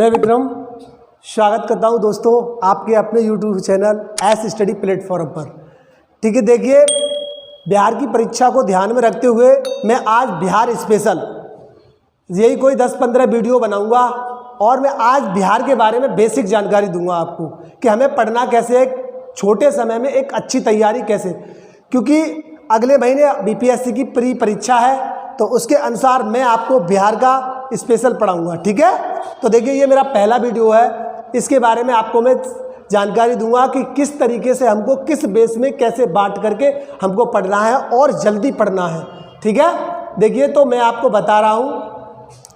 मैं विक्रम स्वागत करता हूं दोस्तों आपके अपने YouTube channel S study platform पर। ठीक है, देखिए बिहार की परीक्षा को ध्यान में रखते हुए मैं आज बिहार स्पेशल यही कोई 10-15 वीडियो बनाऊंगा और मैं आज बिहार के बारे में बेसिक जानकारी दूंगा आपको कि हमें पढ़ना कैसे, एक छोटे समय में एक अच्छी तैयारी कैसे, क्योंकि अगले महीने बीपीएससी की प्री परीक्षा है तो उसके अनुसार मैं आपको बिहार का स्पेशल पढ़ाऊंगा। ठीक है, तो देखिए ये मेरा पहला वीडियो है, इसके बारे में आपको मैं जानकारी दूंगा कि किस तरीके से हमको किस बेस में कैसे बांट करके हमको पढ़ना है और जल्दी पढ़ना है। ठीक है, देखिए तो मैं आपको बता रहा हूँ,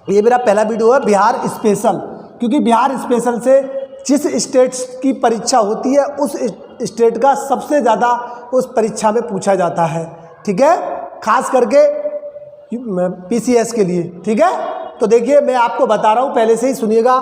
ये मेरा पहला वीडियो है बिहार स्पेशल, क्योंकि बिहार स्पेशल से जिस स्टेट्स की परीक्षा होती है उस स्टेट का सबसे ज़्यादा उस परीक्षा में पूछा जाता है। ठीक है, खास करके पीसीएस के लिए। ठीक है, तो देखिए मैं आपको बता रहा हूँ, पहले से ही सुनिएगा।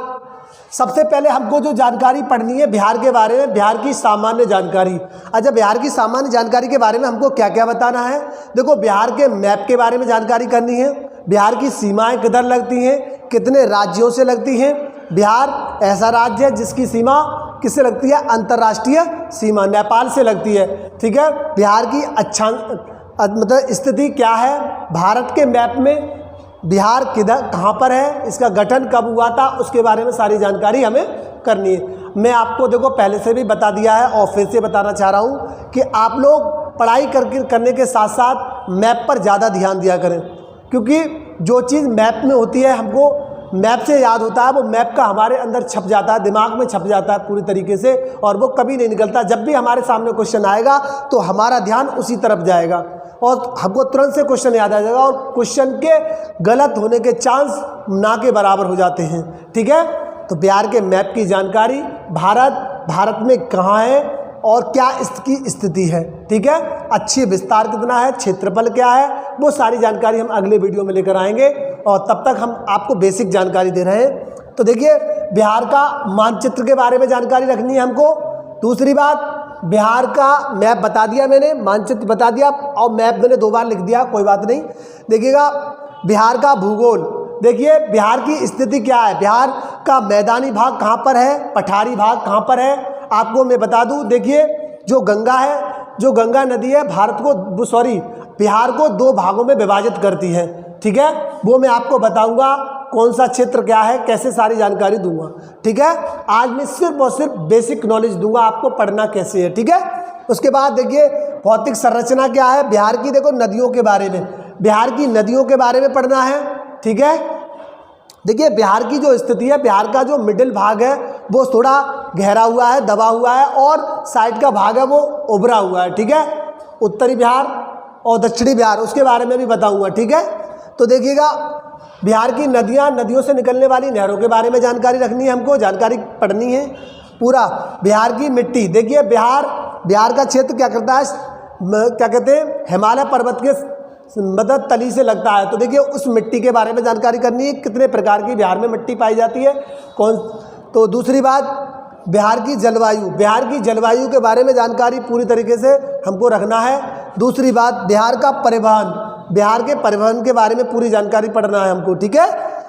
सबसे पहले हमको जो जानकारी पढ़नी है बिहार के बारे में, बिहार की सामान्य जानकारी। अच्छा, बिहार की सामान्य जानकारी के बारे में हमको क्या क्या बताना है? देखो, बिहार के मैप के बारे में जानकारी करनी है, बिहार की सीमाएं किधर लगती हैं, कितने राज्यों से लगती हैं। बिहार ऐसा राज्य है जिसकी सीमा किससे लगती है? अंतर्राष्ट्रीय सीमा नेपाल से लगती है। ठीक है, बिहार की मतलब स्थिति क्या है भारत के मैप में, बिहार किधर कहाँ पर है, इसका गठन कब हुआ था, उसके बारे में सारी जानकारी हमें करनी है। मैं आपको देखो पहले से भी बता दिया है और फिर से बताना चाह रहा हूँ कि आप लोग पढ़ाई करने के साथ साथ मैप पर ज़्यादा ध्यान दिया करें, क्योंकि जो चीज़ मैप में होती है हमको मैप से याद होता है, वो मैप का हमारे अंदर छप जाता है, दिमाग में छप जाता है पूरी तरीके से, और वो कभी नहीं निकलता। जब भी हमारे सामने क्वेश्चन आएगा तो हमारा ध्यान उसी तरफ जाएगा और हमको तुरंत से क्वेश्चन याद आ जाएगा, और क्वेश्चन के गलत होने के चांस ना के बराबर हो जाते हैं। ठीक है, तो बिहार के मैप की जानकारी, भारत में कहाँ है और क्या इसकी स्थिति है। ठीक है, अच्छी विस्तार कितना है, क्षेत्रफल क्या है, वो सारी जानकारी हम अगले वीडियो में लेकर आएंगे, और तब तक हम आपको बेसिक जानकारी दे रहे हैं। तो देखिए बिहार का मानचित्र के बारे में जानकारी रखनी है हमको। दूसरी बात, बिहार का मैप बता दिया मैंने, मानचित्र बता दिया, और मैप मैंने 2 बार लिख दिया, कोई बात नहीं। देखिएगा बिहार का भूगोल, देखिए बिहार की स्थिति क्या है, बिहार का मैदानी भाग कहाँ पर है, पठारी भाग कहाँ पर है, आपको मैं बता दूं। देखिए जो गंगा है, जो गंगा नदी है बिहार को 2 भागों में विभाजित करती है। ठीक है, वो मैं आपको बताऊंगा कौन सा क्षेत्र क्या है, कैसे सारी जानकारी दूंगा। ठीक है, आज मैं सिर्फ और सिर्फ बेसिक नॉलेज दूंगा आपको, पढ़ना कैसे है। ठीक है, उसके बाद देखिए भौतिक संरचना क्या है बिहार की, देखो नदियों के बारे में, बिहार की नदियों के बारे में पढ़ना है। ठीक है, देखिए बिहार की जो स्थिति है, बिहार का जो मिडिल भाग है वो थोड़ा गहरा हुआ है, दबा हुआ है, और साइड का भाग है वो उभरा हुआ है। ठीक है, उत्तरी बिहार और दक्षिणी बिहार, उसके बारे में भी बताऊंगा। ठीक है, तो देखिएगा बिहार की नदियाँ, नदियों से निकलने वाली नहरों के बारे में जानकारी रखनी है हमको, जानकारी पढ़नी है पूरा। बिहार की मिट्टी, देखिए बिहार का क्षेत्र क्या करता है, क्या कहते हैं, हिमालय पर्वत के मदद तली से लगता है, तो देखिए उस मिट्टी के बारे में जानकारी करनी है, कितने प्रकार की बिहार में मिट्टी पाई जाती है, कौन। तो दूसरी बात, बिहार की जलवायु के बारे में जानकारी पूरी तरीके से हमको रखना है। दूसरी बात, बिहार के परिवहन के बारे में पूरी जानकारी पढ़ना है हमको। ठीक है,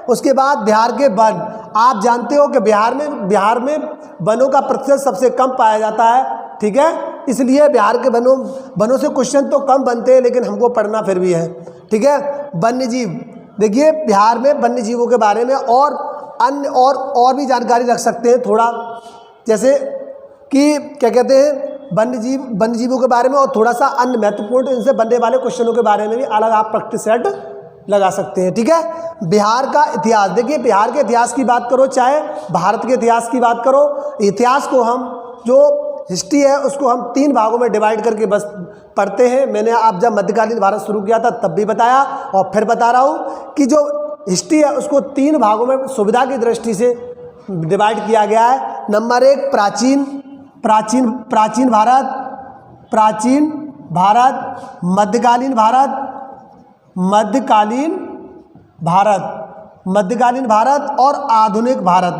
उसके बाद बिहार के वन, आप जानते हो कि बिहार में वनों का प्रतिशत सबसे कम पाया जाता है। ठीक है, इसलिए बिहार के वनों से क्वेश्चन तो कम बनते हैं, लेकिन हमको पढ़ना फिर भी है। ठीक है, वन्यजीव, देखिए बिहार में वन्य जीवों के बारे में और अन्य और भी जानकारी रख सकते हैं थोड़ा, जैसे कि क्या कहते हैं, वन्य जीवों के बारे में, और थोड़ा सा अन्य महत्वपूर्ण इनसे बनने वाले क्वेश्चनों के बारे में भी अलग आप प्रैक्टिस सेट लगा सकते हैं। ठीक है, बिहार का इतिहास, देखिए बिहार के इतिहास की बात करो, चाहे भारत के इतिहास की बात करो, इतिहास को हम जो हिस्ट्री है उसको हम 3 भागों में डिवाइड करके बस पढ़ते हैं। मैंने आप जब मध्यकालीन भारत शुरू किया था तब भी बताया, और फिर बता रहा हूँ कि जो हिस्ट्री है उसको 3 भागों में सुविधा की दृष्टि से डिवाइड किया गया है। नंबर 1 प्राचीन भारत, मध्यकालीन भारत और आधुनिक भारत।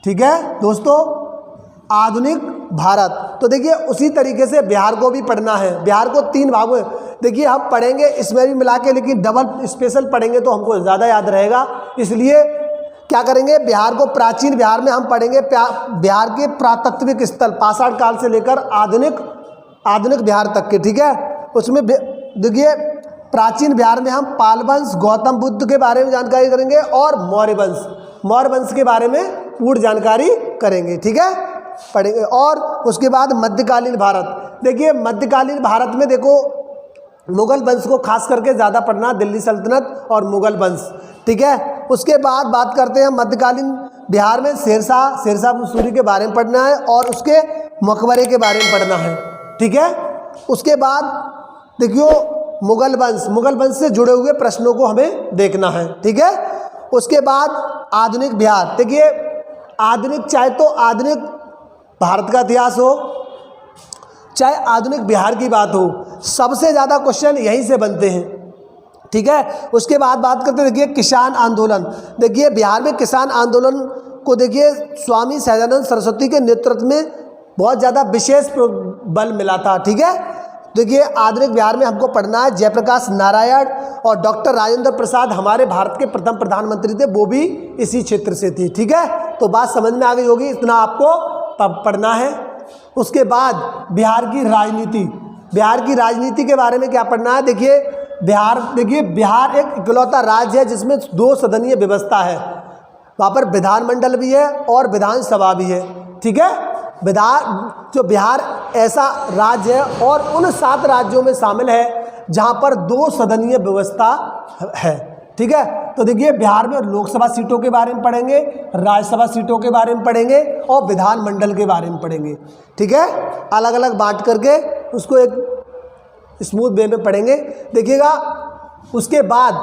ठीक है दोस्तों, आधुनिक भारत। तो देखिए उसी तरीके से बिहार को भी पढ़ना है, बिहार को 3 भागों में, देखिए हम पढ़ेंगे इसमें भी मिला के, लेकिन डबल स्पेशल पढ़ेंगे तो हमको ज़्यादा याद रहेगा। इसलिए क्या करेंगे, बिहार को प्राचीन बिहार में हम पढ़ेंगे बिहार के पुरातात्विक स्थल पाषाण काल से लेकर आधुनिक बिहार तक के, ठीक है। उसमें देखिए प्राचीन बिहार में हम पाल वंश, गौतम बुद्ध के बारे में जानकारी करेंगे और मौर्य वंश के बारे में पूर्ण जानकारी करेंगे, ठीक है, पढ़ेंगे। और उसके बाद मध्यकालीन भारत, देखिए मध्यकालीन भारत में देखो मुगल वंश को खास करके ज़्यादा पढ़ना, दिल्ली सल्तनत और मुगल वंश, ठीक है। उसके बाद बात करते हैं मध्यकालीन बिहार में शेरशाह सूरी के बारे में पढ़ना है और उसके मकबरे के बारे में पढ़ना है, ठीक है। उसके बाद देखियो मुगल वंश से जुड़े हुए प्रश्नों को हमें देखना है, ठीक है। उसके बाद आधुनिक बिहार, देखिए आधुनिक, चाहे तो आधुनिक भारत का इतिहास हो चाहे आधुनिक बिहार की बात हो, सबसे ज़्यादा क्वेश्चन यहीं से बनते हैं, ठीक है। उसके बाद बात करते हैं, देखिए किसान आंदोलन, देखिए बिहार में किसान आंदोलन को देखिए स्वामी सहजानंद सरस्वती के नेतृत्व में बहुत ज़्यादा विशेष बल मिला था, ठीक है। देखिए आधुनिक बिहार में हमको पढ़ना है जयप्रकाश नारायण और डॉक्टर राजेंद्र प्रसाद हमारे भारत के प्रथम प्रधानमंत्री थे, वो भी इसी क्षेत्र से थी, ठीक है। तो बात समझ में आ गई होगी, इतना आपको पढ़ना है। उसके बाद बिहार की राजनीति के बारे में क्या पढ़ना है, देखिए बिहार एक इकलौता राज्य है जिसमें 2 सदनीय व्यवस्था है, वहाँ पर विधानमंडल भी है और विधानसभा भी है, ठीक है। बिहार ऐसा राज्य है और उन 7 राज्यों में शामिल है जहाँ पर 2 सदनीय व्यवस्था है, ठीक है। तो देखिए बिहार में लोकसभा सीटों के बारे में पढ़ेंगे, राज्यसभा सीटों के बारे में पढ़ेंगे और विधानमंडल के बारे में पढ़ेंगे, ठीक है। अलग अलग बांट करके उसको एक स्मूथ वे में पढ़ेंगे, देखिएगा। उसके बाद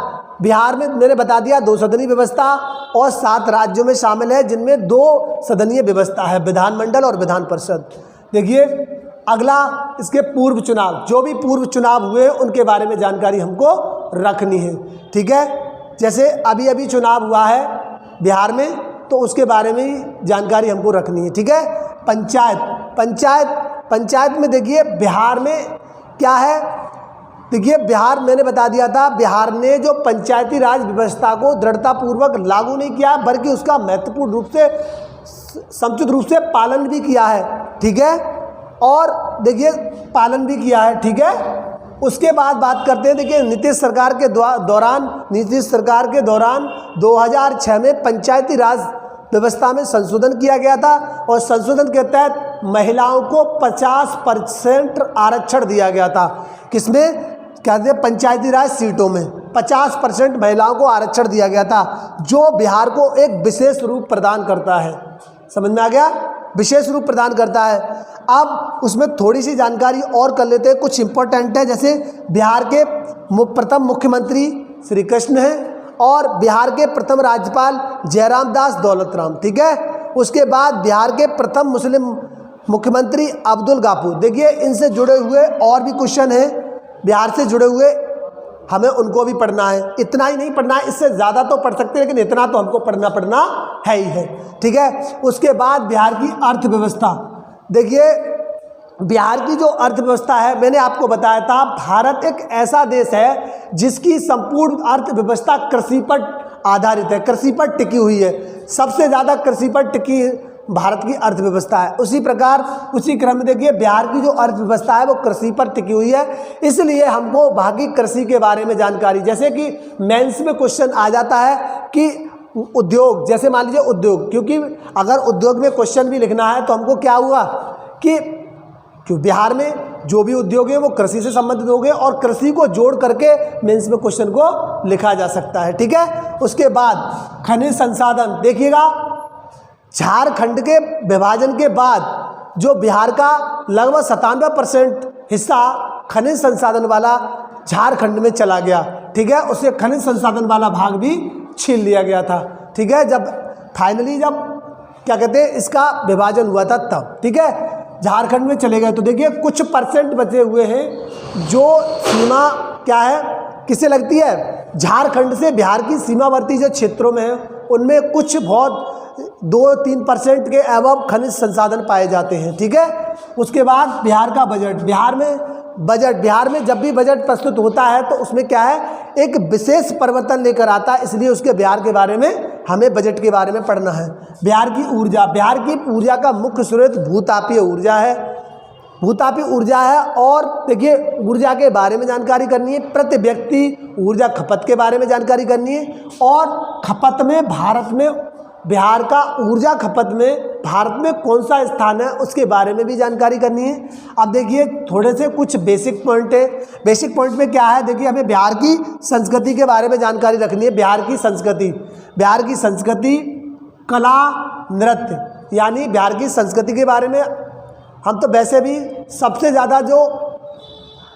बिहार में मैंने बता दिया 2 सदनीय व्यवस्था और 7 राज्यों में शामिल है जिनमें 2 सदनीय व्यवस्था है, विधानमंडल और विधान परिषद। देखिए अगला इसके पूर्व चुनाव, जो भी पूर्व चुनाव हुए उनके बारे में जानकारी हमको रखनी है, ठीक है। जैसे अभी चुनाव हुआ है बिहार में तो उसके बारे में ही जानकारी हमको रखनी है, ठीक है। पंचायत में देखिए बिहार में क्या है, देखिए बिहार मैंने बता दिया था, बिहार ने जो पंचायती राज व्यवस्था को दृढ़तापूर्वक लागू नहीं किया बल्कि उसका महत्वपूर्ण रूप से समुचित रूप से पालन भी किया है, ठीक है। और देखिए पालन भी किया है, ठीक है। उसके बाद बात करते हैं, देखिए नीतीश सरकार के दौरान 2006 में पंचायती राज व्यवस्था में संशोधन किया गया था और संशोधन के तहत महिलाओं को 50% आरक्षण दिया गया था। किसमें, कहते हैं पंचायती राज सीटों में 50% महिलाओं को आरक्षण दिया गया था, जो बिहार को एक विशेष रूप प्रदान करता है। समझ में आ गया, विशेष रूप प्रदान करता है। अब उसमें थोड़ी सी जानकारी और कर लेते हैं, कुछ इंपॉर्टेंट है। जैसे बिहार के प्रथम मुख्यमंत्री श्री कृष्ण हैं और बिहार के प्रथम राज्यपाल जयराम दास दौलत राम, ठीक है। उसके बाद बिहार के प्रथम मुस्लिम मुख्यमंत्री अब्दुल गाफूर। देखिए इनसे जुड़े हुए और भी क्वेश्चन हैं बिहार से जुड़े हुए, हमें उनको भी पढ़ना है। इतना ही नहीं पढ़ना है, इससे ज़्यादा तो पढ़ सकते हैं लेकिन इतना तो हमको पढ़ना है ही है, ठीक है। उसके बाद बिहार की अर्थव्यवस्था, देखिए बिहार की जो अर्थव्यवस्था है, मैंने आपको बताया था भारत एक ऐसा देश है जिसकी संपूर्ण अर्थव्यवस्था कृषि पर आधारित है, कृषि पर टिकी हुई है। सबसे ज़्यादा कृषि पर टिकी भारत की अर्थव्यवस्था है। उसी प्रकार उसी क्रम में देखिए बिहार की जो अर्थव्यवस्था है वो कृषि पर टिकी हुई है, इसलिए हमको भागी कृषि के बारे में जानकारी, जैसे कि मेंस में क्वेश्चन आ जाता है कि उद्योग, जैसे मान लीजिए उद्योग, क्योंकि अगर उद्योग में क्वेश्चन भी लिखना है तो हमको क्या हुआ कि बिहार में जो भी उद्योग है वो कृषि से संबंधित हो गए और कृषि को जोड़ करके मेंस में क्वेश्चन को लिखा जा सकता है, ठीक है। उसके बाद खनिज संसाधन, देखिएगा झारखंड के विभाजन के बाद जो बिहार का लगभग 97% हिस्सा खनिज संसाधन वाला झारखंड में चला गया, ठीक है। उसे खनिज संसाधन वाला भाग भी छीन लिया गया था, ठीक है। जब फाइनली जब क्या कहते हैं इसका विभाजन हुआ था तब, ठीक है, झारखंड में चले गए। तो देखिए कुछ % बचे हुए हैं जो सीमा क्या है किसे लगती है, झारखंड से बिहार की सीमावर्ती जो क्षेत्रों में है उनमें कुछ बहुत 2-3% के एवं खनिज संसाधन पाए जाते हैं, ठीक है। उसके बाद बिहार का बजट, बिहार में जब भी बजट प्रस्तुत होता है तो उसमें क्या है एक विशेष परिवर्तन लेकर आता है, इसलिए उसके बिहार के बारे में हमें बजट के बारे में पढ़ना है। बिहार की ऊर्जा का मुख्य स्रोत भूतापीय ऊर्जा है, भूतापीय ऊर्जा है। और देखिए ऊर्जा के बारे में जानकारी करनी है, प्रति व्यक्ति ऊर्जा खपत के बारे में जानकारी करनी है, और खपत में भारत में बिहार का ऊर्जा खपत में भारत में कौन सा स्थान है उसके बारे में भी जानकारी करनी है। अब देखिए थोड़े से कुछ बेसिक पॉइंट है। बेसिक पॉइंट में क्या है, देखिए हमें बिहार की संस्कृति के बारे में जानकारी रखनी है। बिहार की संस्कृति कला नृत्य, यानी बिहार की संस्कृति के बारे में हम तो वैसे भी सबसे ज़्यादा जो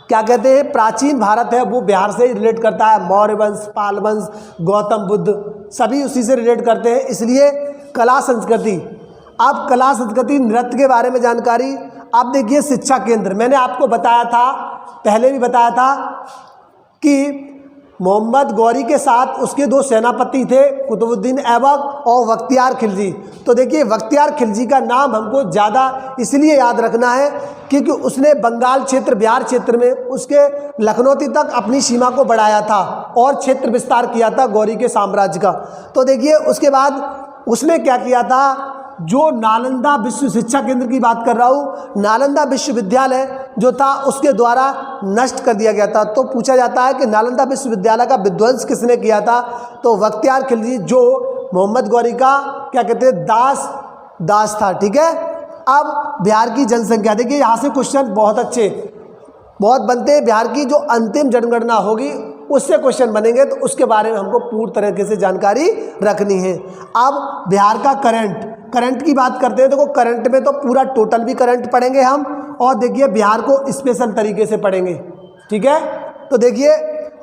क्या कहते हैं प्राचीन भारत है वो बिहार से ही रिलेट करता है। मौर्य वंश, पाल वंश, गौतम बुद्ध सभी उसी से रिलेट करते हैं, इसलिए कला संस्कृति। अब कला संस्कृति नृत्य के बारे में जानकारी। अब देखिए शिक्षा केंद्र, मैंने आपको बताया था, पहले भी बताया था कि मोहम्मद गौरी के साथ उसके दो सेनापति थे, कुतुबुद्दीन ऐबक और बख्तियार खिलजी। तो देखिए बख्तियार खिलजी का नाम हमको ज़्यादा इसलिए याद रखना है क्योंकि उसने बंगाल क्षेत्र, बिहार क्षेत्र में उसके लखनऊ तक अपनी सीमा को बढ़ाया था और क्षेत्र विस्तार किया था गौरी के साम्राज्य का। तो देखिए उसके बाद उसने क्या किया था, जो नालंदा विश्व शिक्षा केंद्र की बात कर रहा हूँ, नालंदा विश्वविद्यालय जो था उसके द्वारा नष्ट कर दिया गया था। तो पूछा जाता है कि नालंदा विश्वविद्यालय का विध्वंस किसने किया था, तो बख्तियार खिलजी, जो मोहम्मद गौरी का क्या कहते हैं दास था। ठीक है। अब बिहार की जनसंख्या, देखिए यहाँ से क्वेश्चन बहुत बनते हैं। बिहार की जो अंतिम जनगणना होगी उससे क्वेश्चन बनेंगे, तो उसके बारे में हमको पूरी तरीके से जानकारी रखनी है। अब बिहार का करंट की बात करते हैं। देखो करंट में तो पूरा टोटल भी करंट पढ़ेंगे हम, और देखिए बिहार को स्पेशल तरीके से पढ़ेंगे। ठीक है। तो देखिए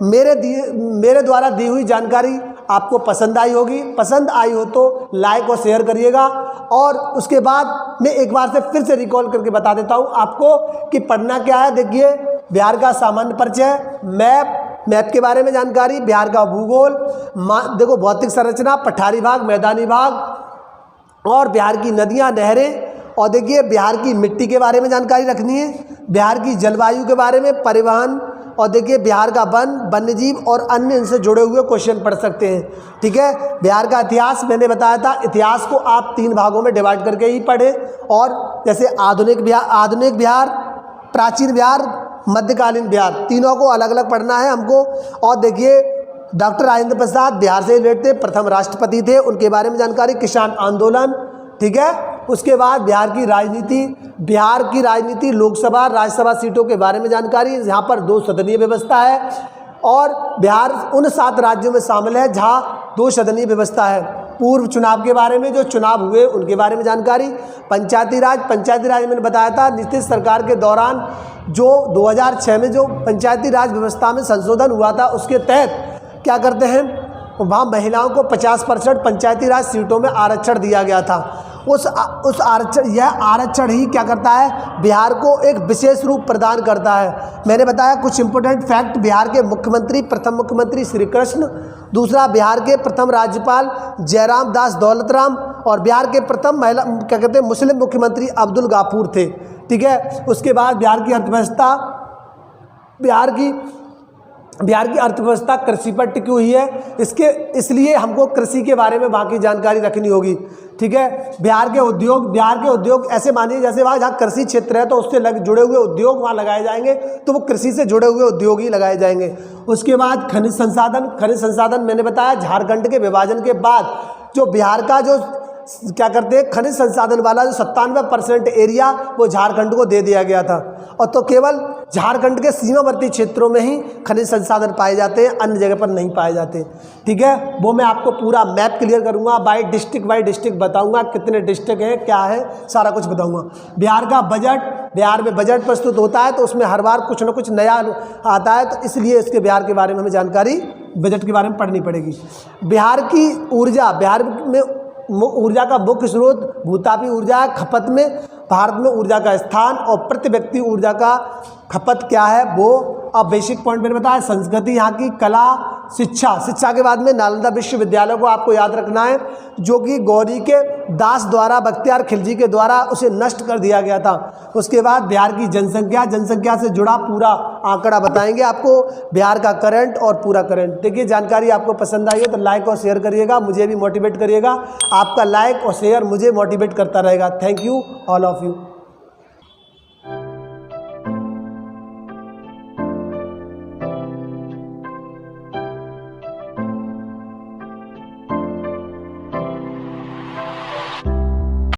मेरे द्वारा दी हुई जानकारी आपको पसंद आई होगी। पसंद आई हो तो लाइक और शेयर करिएगा। और उसके बाद मैं एक बार से फिर से रिकॉल करके बता देता हूँ आपको कि पढ़ना क्या है। देखिए बिहार का सामान्य परिचय, मैप के बारे में जानकारी, बिहार का भूगोल, देखो भौतिक संरचना, पठारी भाग, मैदानी भाग, और बिहार की नदियां, नहरें, और देखिए बिहार की मिट्टी के बारे में जानकारी रखनी है, बिहार की जलवायु के बारे में, परिवहन, और देखिए बिहार का वन्यजीव और अन्य इनसे जुड़े हुए क्वेश्चन पढ़ सकते हैं। ठीक है। बिहार का इतिहास मैंने बताया था, इतिहास को आप 3 भागों में डिवाइड करके ही पढ़ें, और जैसे आधुनिक बिहार, प्राचीन बिहार, मध्यकालीन बिहार, तीनों को अलग अलग पढ़ना है हमको। और देखिए डॉक्टर राजेंद्र प्रसाद बिहार से रिलेटेड प्रथम राष्ट्रपति थे, उनके बारे में जानकारी, किसान आंदोलन। ठीक है। उसके बाद बिहार की राजनीति, लोकसभा राज्यसभा सीटों के बारे में जानकारी। यहाँ पर 2 सदनीय व्यवस्था है, और बिहार उन 7 राज्यों में शामिल है जहाँ 2 सदनीय व्यवस्था है। पूर्व चुनाव के बारे में, जो चुनाव हुए उनके बारे में जानकारी। पंचायती राज मैंने बताया था, नीतीश सरकार के दौरान जो 2006 में जो पंचायती राज व्यवस्था में संशोधन हुआ था, उसके तहत क्या करते हैं, वहाँ महिलाओं को 50% पंचायती राज सीटों में आरक्षण दिया गया था। उस आरक्षण ही क्या करता है, बिहार को एक विशेष रूप प्रदान करता है। मैंने बताया कुछ इंपॉर्टेंट फैक्ट। बिहार के मुख्यमंत्री, प्रथम मुख्यमंत्री श्री कृष्ण, दूसरा बिहार के प्रथम राज्यपाल जयराम दास दौलतराम, और बिहार के प्रथम महिला क्या कहते हैं मुस्लिम मुख्यमंत्री अब्दुल गाफूर थे। ठीक है। उसके बाद बिहार की अर्थव्यवस्था कृषि पर टिकी हुई है। इसलिए हमको कृषि के बारे में बाकी जानकारी रखनी होगी। ठीक है। बिहार के उद्योग ऐसे मानिए जैसे वहाँ जहाँ कृषि क्षेत्र है तो उससे जुड़े हुए उद्योग वहाँ लगाए जाएंगे, तो वो कृषि से जुड़े हुए उद्योग ही लगाए जाएंगे। उसके बाद खनिज संसाधन मैंने बताया, झारखंड के विभाजन के बाद जो बिहार का जो क्या करते हैं खनिज संसाधन वाला जो 97% एरिया वो झारखंड को दे दिया गया था, और तो केवल झारखंड के सीमावर्ती क्षेत्रों में ही खनिज संसाधन पाए जाते हैं, अन्य जगह पर नहीं पाए जाते। ठीक है। वो मैं आपको पूरा मैप क्लियर करूंगा, बाय डिस्ट्रिक्ट बताऊंगा, कितने डिस्ट्रिक्ट हैं, क्या है, सारा कुछ बताऊंगा। बिहार में बजट प्रस्तुत होता है तो उसमें हर बार कुछ ना कुछ नया आता है, तो इसलिए इसके बिहार के बारे में हमें जानकारी बजट के बारे में पढ़नी पड़ेगी। बिहार में ऊर्जा का मुख्य स्रोत भूतापीय ऊर्जा है। खपत में भारत में ऊर्जा का स्थान और प्रति व्यक्ति ऊर्जा का खपत क्या है वो। अब बेसिक पॉइंट मैंने बताया, संस्कृति, यहाँ की कला शिक्षा के बाद में नालंदा विश्वविद्यालय को आपको याद रखना है, जो कि गौरी के दास द्वारा बख्तियार खिलजी के द्वारा उसे नष्ट कर दिया गया था। उसके बाद बिहार की जनसंख्या से जुड़ा पूरा आंकड़ा बताएंगे आपको, बिहार का करंट और पूरा करंट। देखिए जानकारी आपको पसंद आई है तो लाइक और शेयर करिएगा, मुझे भी मोटिवेट करिएगा। आपका लाइक और शेयर मुझे मोटिवेट करता रहेगा। Thank you all of you.